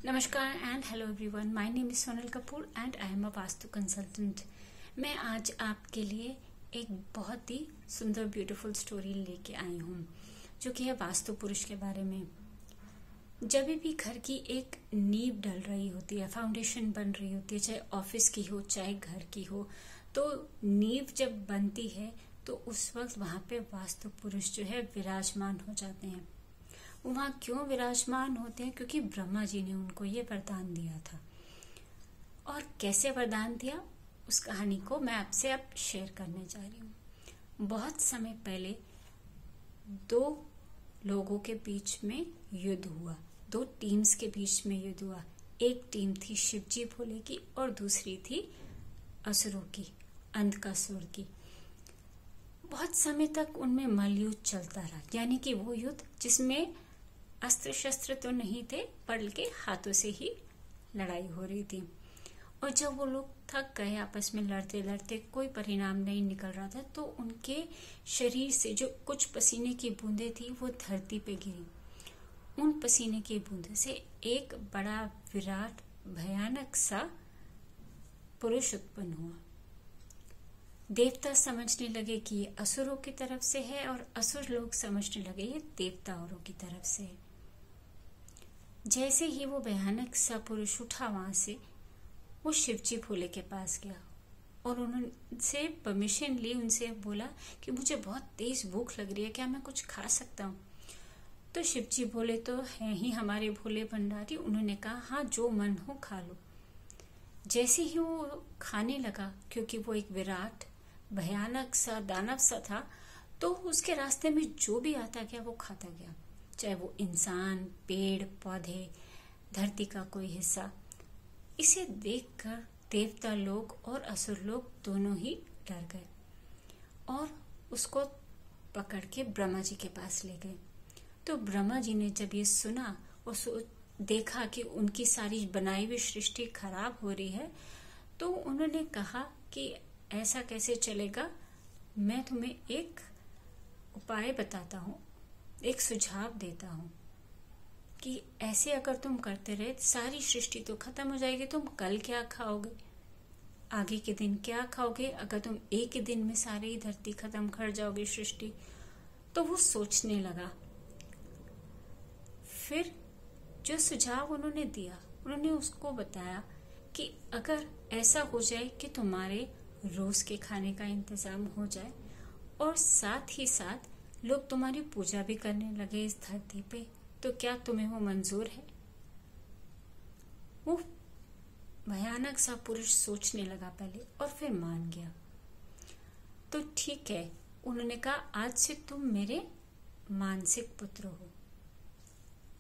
नमस्कार and hello everyone, my name is Sonal Kapoor and I am a vastu consultant. मैं आज आपके लिए एक बहुत ही सुंदर ब्यूटीफुल स्टोरी लेके आई हूँ जो कि है वास्तु पुरुष के बारे में। जब भी घर की एक नींव डल रही होती है, फाउंडेशन बन रही होती है, चाहे ऑफिस की हो चाहे घर की हो, तो नींव जब बनती है तो उस वक्त वहां पे वास्तु पुरुष जो है विराजमान हो जाते हैं। वहां क्यों विराजमान होते हैं? क्योंकि ब्रह्मा जी ने उनको ये वरदान दिया था। और कैसे वरदान दिया, उस कहानी को मैं आपसे अब शेयर करने जा रही हूँ। बहुत समय पहले दो लोगों के बीच में युद्ध हुआ, दो टीम्स के बीच में युद्ध हुआ। एक टीम थी शिवजी भोले की और दूसरी थी असुरों की, अंधकासुर की। बहुत समय तक उनमें मल्लयुद्ध चलता रहा, यानी कि वो युद्ध जिसमें अस्त्र शस्त्र तो नहीं थे बल्कि हाथों से ही लड़ाई हो रही थी। और जब वो लोग थक गए, आपस में लड़ते लड़ते कोई परिणाम नहीं निकल रहा था, तो उनके शरीर से जो कुछ पसीने की बूंदें थी वो धरती पे गिरी। उन पसीने की बूंदों से एक बड़ा विराट भयानक सा पुरुष उत्पन्न हुआ। देवता समझने लगे कि ये असुरों की तरफ से है और असुर लोग समझने लगे ये देवता औरों की तरफ से है। जैसे ही वो भयानक सा पुरुष उठा वहां से, वो शिवजी भोले के पास गया और उनसे परमिशन ली, उनसे बोला कि मुझे बहुत तेज भूख लग रही है, क्या मैं कुछ खा सकता हूँ? तो शिवजी भोले तो हैं ही हमारे भोले भंडारी, उन्होंने कहा हाँ, जो मन हो खा लो। जैसे ही वो खाने लगा, क्योंकि वो एक विराट भयानक सा दानव सा था, तो उसके रास्ते में जो भी आता गया वो खाता गया, चाहे वो इंसान, पेड़ पौधे, धरती का कोई हिस्सा। इसे देखकर देवता लोग और असुर लोग दोनों ही डर गए और उसको पकड़ के ब्रह्मा जी के पास ले गए। तो ब्रह्मा जी ने जब ये सुना और देखा कि उनकी सारी बनाई हुई सृष्टि खराब हो रही है, तो उन्होंने कहा कि ऐसा कैसे चलेगा, मैं तुम्हें एक उपाय बताता हूँ, एक सुझाव देता हूँ कि ऐसे अगर तुम करते रहे सारी सृष्टि तो खत्म हो जाएगी। तुम कल क्या खाओगे, आगे के दिन क्या खाओगे अगर तुम एक ही दिन में सारी धरती खत्म कर जाओगे सृष्टि? तो वो सोचने लगा। फिर जो सुझाव उन्होंने दिया, उन्होंने उसको बताया कि अगर ऐसा हो जाए कि तुम्हारे रोज के खाने का इंतजाम हो जाए और साथ ही साथ लोग तुम्हारी पूजा भी करने लगे इस धरती पे, तो क्या तुम्हें वो मंजूर है? वो भयानक सा पुरुष सोचने लगा पहले और फिर मान गया। तो ठीक है, उन्होंने कहा आज से तुम मेरे मानसिक पुत्र हो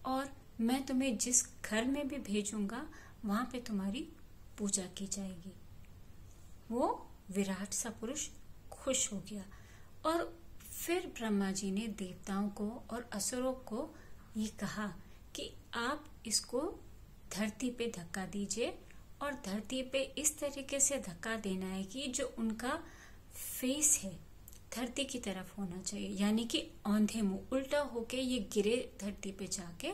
और मैं तुम्हें जिस घर में भी भेजूंगा वहां पे तुम्हारी पूजा की जाएगी। वो विराट सा पुरुष खुश हो गया और फिर ब्रह्मा जी ने देवताओं को और असुरों को ये कहा कि आप इसको धरती पे धक्का दीजिए और धरती पे इस तरीके से धक्का देना है कि जो उनका फेस है धरती की तरफ होना चाहिए, यानी कि औंधे मुंह, उल्टा होके ये गिरे धरती पे जाके,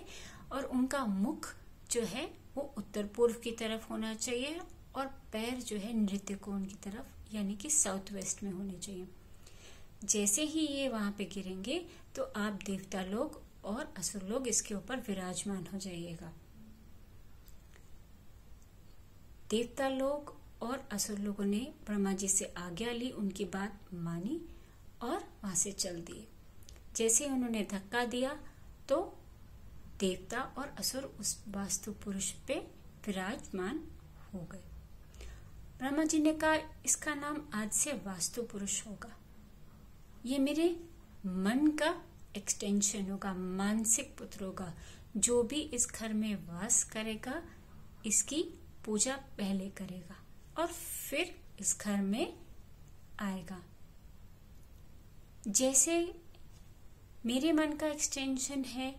और उनका मुख जो है वो उत्तर पूर्व की तरफ होना चाहिए और पैर जो है नृत्य कोण की तरफ, यानी कि साउथ वेस्ट में होने चाहिए। जैसे ही ये वहां पे गिरेंगे तो आप देवता लोग और असुर लोग इसके ऊपर विराजमान हो जाइएगा। देवता लोग और असुर लोगों ने ब्रह्मा जी से आज्ञा ली, उनकी बात मानी और वहां से चल दिए। जैसे उन्होंने धक्का दिया तो देवता और असुर उस वास्तु पुरुष पे विराजमान हो गए। ब्रह्मा जी ने कहा इसका नाम आज से वास्तु पुरुष होगा, ये मेरे मन का एक्सटेंशन होगा, मानसिक पुत्र होगा। जो भी इस घर में वास करेगा इसकी पूजा पहले करेगा और फिर इस घर में आएगा। जैसे मेरे मन का एक्सटेंशन है,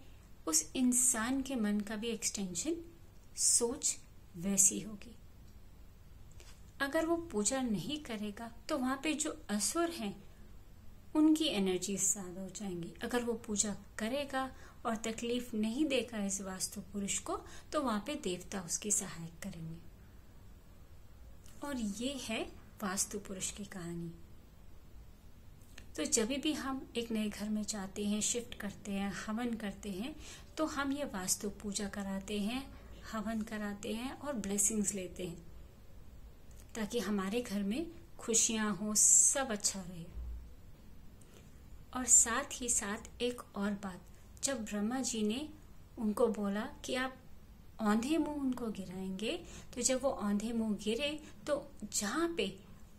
उस इंसान के मन का भी एक्सटेंशन, सोच वैसी होगी। अगर वो पूजा नहीं करेगा तो वहां पे जो असुर हैं उनकी एनर्जी ज्यादा हो जाएंगी। अगर वो पूजा करेगा और तकलीफ नहीं देगा इस वास्तु पुरुष को, तो वहां पे देवता उसकी सहायता करेंगे। और ये है वास्तु पुरुष की कहानी। तो जब भी हम एक नए घर में जाते हैं, शिफ्ट करते हैं, हवन करते हैं, तो हम ये वास्तु पूजा कराते हैं, हवन कराते हैं और ब्लेसिंग्स लेते हैं, ताकि हमारे घर में खुशियां हो, सब अच्छा रहे। और साथ ही साथ एक और बात, जब ब्रह्मा जी ने उनको बोला कि आप औंधे मुंह उनको गिराएंगे, तो जब वो औंधे मुंह गिरे तो जहां पे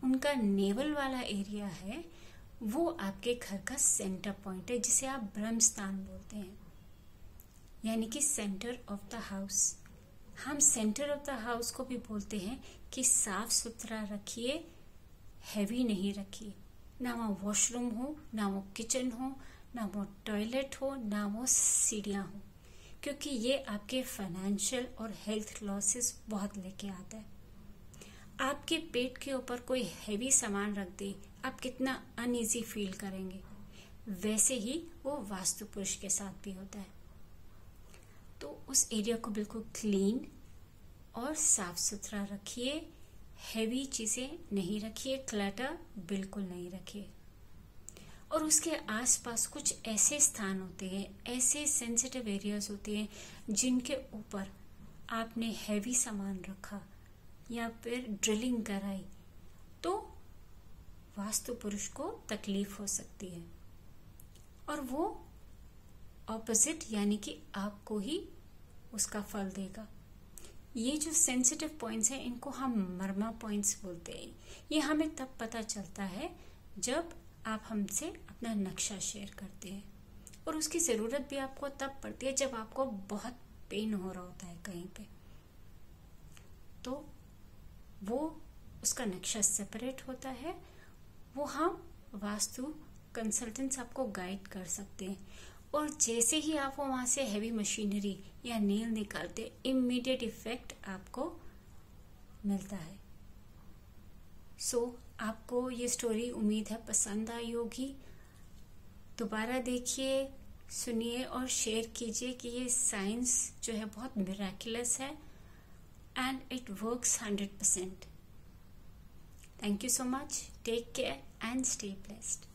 उनका नेवल वाला एरिया है वो आपके घर का सेंटर पॉइंट है, जिसे आप ब्रह्म स्थान बोलते हैं, यानी कि सेंटर ऑफ द हाउस। हम सेंटर ऑफ द हाउस को भी बोलते हैं कि साफ सुथरा रखिए, हैवी नहीं रखिए। ना वो वॉशरूम हो, ना वो किचन हो, ना वो टॉयलेट हो, ना वो सीढ़ियां हो, क्योंकि ये आपके फाइनेंशियल और हेल्थ लॉसेस बहुत लेके आता है। आपके पेट के ऊपर कोई हैवी सामान रख दे, आप कितना अनईजी फील करेंगे। वैसे ही वो वास्तु पुरुष के साथ भी होता है। तो उस एरिया को बिल्कुल क्लीन और साफ सुथरा रखिए, हैवी चीजें नहीं रखिए, क्लटर बिल्कुल नहीं रखिए। और उसके आसपास कुछ ऐसे स्थान होते हैं, ऐसे सेंसिटिव एरियाज होते हैं जिनके ऊपर आपने हैवी सामान रखा या फिर ड्रिलिंग कराई, तो वास्तु पुरुष को तकलीफ हो सकती है और वो ऑपोजिट यानी कि आपको ही उसका फल देगा। ये जो सेंसिटिव पॉइंट्स हैं, इनको हम मर्मा पॉइंट्स बोलते हैं। ये हमें तब पता चलता है जब आप हमसे अपना नक्शा शेयर करते हैं, और उसकी जरूरत भी आपको तब पड़ती है जब आपको बहुत पेन हो रहा होता है कहीं पे, तो वो उसका नक्शा सेपरेट होता है। वो हम वास्तु कंसल्टेंट्स आपको गाइड कर सकते हैं, और जैसे ही आप वो वहां से हैवी मशीनरी या नेल निकालते, इमीडिएट इफेक्ट आपको मिलता है। आपको ये स्टोरी उम्मीद है पसंद आई होगी। दोबारा देखिए, सुनिए और शेयर कीजिए कि ये साइंस जो है बहुत मिराकुलस है and it works 100%. Thank you so much. Take care and stay blessed.